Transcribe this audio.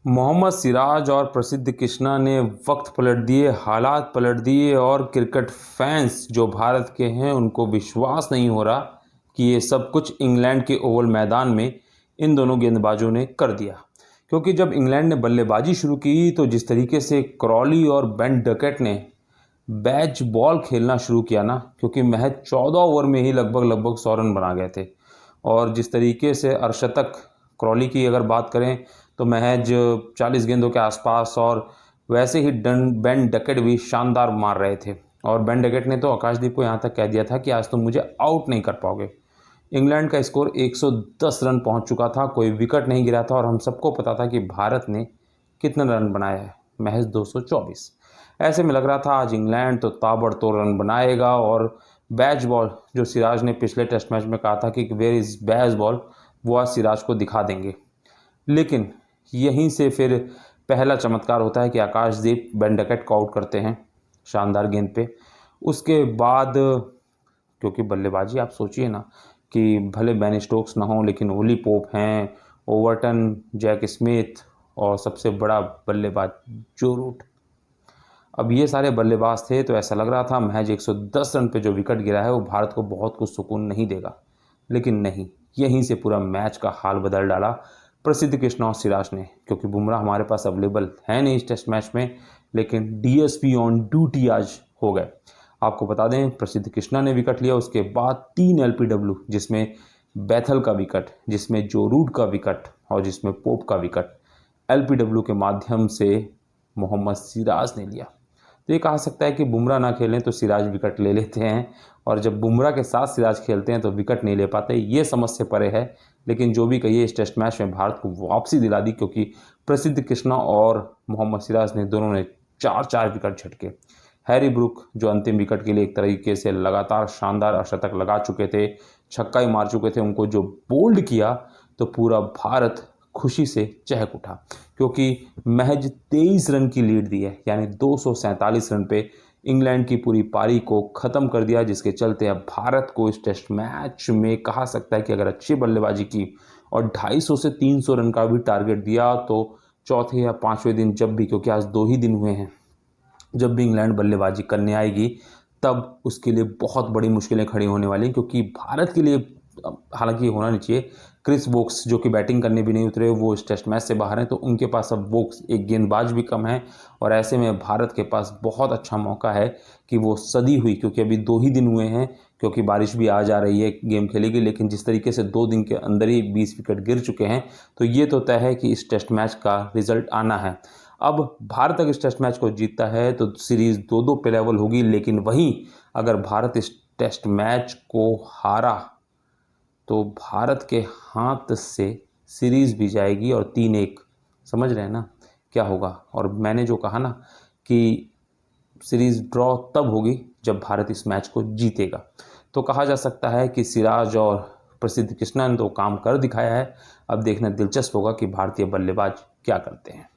मोहम्मद सिराज और प्रसिद्ध कृष्णा ने वक्त पलट दिए, हालात पलट दिए और क्रिकेट फैंस जो भारत के हैं उनको विश्वास नहीं हो रहा कि ये सब कुछ इंग्लैंड के ओवल मैदान में इन दोनों गेंदबाजों ने कर दिया। क्योंकि जब इंग्लैंड ने बल्लेबाजी शुरू की तो जिस तरीके से क्रॉली और बेन डकेट ने बैच बॉल खेलना शुरू किया ना, क्योंकि महज 14 ओवर में ही लगभग लगभग 100 रन बना गए थे। और जिस तरीके से अर्शतक क्रॉली की अगर बात करें तो महज 40 गेंदों के आसपास, और वैसे ही बेन डकेट भी शानदार मार रहे थे। और बेन डकेट ने तो आकाशदीप को यहाँ तक कह दिया था कि आज तुम मुझे आउट नहीं कर पाओगे। इंग्लैंड का स्कोर 110 रन पहुंच चुका था, कोई विकेट नहीं गिरा था और हम सबको पता था कि भारत ने कितने रन बनाए हैं, महज 224। ऐसे में लग रहा था आज इंग्लैंड तो ताबड़तोड़ रन बनाएगा और बैच बॉल जो सिराज ने पिछले टेस्ट मैच में कहा था कि वेयर इज बैच बॉल, वो आज सिराज को दिखा देंगे। लेकिन यहीं से फिर पहला चमत्कार होता है कि आकाशदीप बेन डकेट को आउट करते हैं शानदार गेंद पे। उसके बाद क्योंकि बल्लेबाजी आप सोचिए ना कि भले बेन स्टोक्स ना हो लेकिन ओली पोप हैं, ओवर्टन, जैक स्मिथ और सबसे बड़ा बल्लेबाज जो रूट। अब ये सारे बल्लेबाज थे तो ऐसा लग रहा था महज 110 रन पे जो विकेट गिरा है वो भारत को बहुत कुछ सुकून नहीं देगा। लेकिन नहीं, यहीं से पूरा मैच का हाल बदल डाला प्रसिद्ध कृष्णा और सिराज ने। क्योंकि बुमराह हमारे पास अवेलेबल है नहीं इस टेस्ट मैच में, लेकिन डीएसपी ऑन ड्यूटी आज हो गए। आपको बता दें प्रसिद्ध कृष्णा ने विकेट लिया, उसके बाद 3 एलपीडब्ल्यू, जिसमें बैथल का विकेट, जिसमें जो रूट का विकेट और जिसमें पोप का विकेट एलपीडब्ल्यू के माध्यम से मोहम्मद सिराज ने लिया। तो ये कहा सकता है कि बुमराह ना खेलें तो सिराज विकेट ले लेते हैं, और जब बुमराह के साथ सिराज खेलते हैं तो विकेट नहीं ले पाते। ये समझ से परे है, लेकिन जो भी कहिए इस टेस्ट मैच में भारत को वापसी दिला दी, क्योंकि प्रसिद्ध कृष्णा और मोहम्मद सिराज ने दोनों ने 4-4 विकेट झटके। हैरी ब्रूक जो अंतिम विकेट के लिए एक तरीके से लगातार शानदार शतक लगा चुके थे, छक्का ही मार चुके थे, उनको जो बोल्ड किया तो पूरा भारत खुशी से चहक उठा। क्योंकि महज 23 रन की लीड दी है, यानी 247 रन पे इंग्लैंड की पूरी पारी को ख़त्म कर दिया, जिसके चलते अब भारत को इस टेस्ट मैच में कहा सकता है कि अगर अच्छी बल्लेबाजी की और 250 से 300 रन का भी टारगेट दिया तो चौथे या पाँचवें दिन जब भी, क्योंकि आज 2 ही दिन हुए हैं, जब भी इंग्लैंड बल्लेबाजी करने आएगी तब उसके लिए बहुत बड़ी मुश्किलें खड़ी होने वाली हैं। क्योंकि भारत के लिए हालांकि होना नहीं चाहिए, क्रिस वोक्स जो कि बैटिंग करने भी नहीं उतरे, वो इस टेस्ट मैच से बाहर हैं, तो उनके पास अब वोक्स एक गेंदबाज भी कम है। और ऐसे में भारत के पास बहुत अच्छा मौका है कि वो सदी हुई, क्योंकि अभी 2 ही दिन हुए हैं, क्योंकि बारिश भी आ जा रही है, गेम खेलेगी। लेकिन जिस तरीके से 2 दिन के अंदर ही 20 विकेट गिर चुके हैं, तो ये तो तय है कि इस टेस्ट मैच का रिजल्ट आना है। अब भारत अगर इस टेस्ट मैच को जीतता है तो सीरीज़ 2-2 पे लेवल होगी। लेकिन वहीं अगर भारत इस टेस्ट मैच को हारा तो भारत के हाथ से सीरीज़ भी जाएगी और 3-1, समझ रहे हैं ना क्या होगा। और मैंने जो कहा ना कि सीरीज़ ड्रॉ तब होगी जब भारत इस मैच को जीतेगा। तो कहा जा सकता है कि सिराज और प्रसिद्ध कृष्णा ने तो काम कर दिखाया है। अब देखना दिलचस्प होगा कि भारतीय बल्लेबाज क्या करते हैं।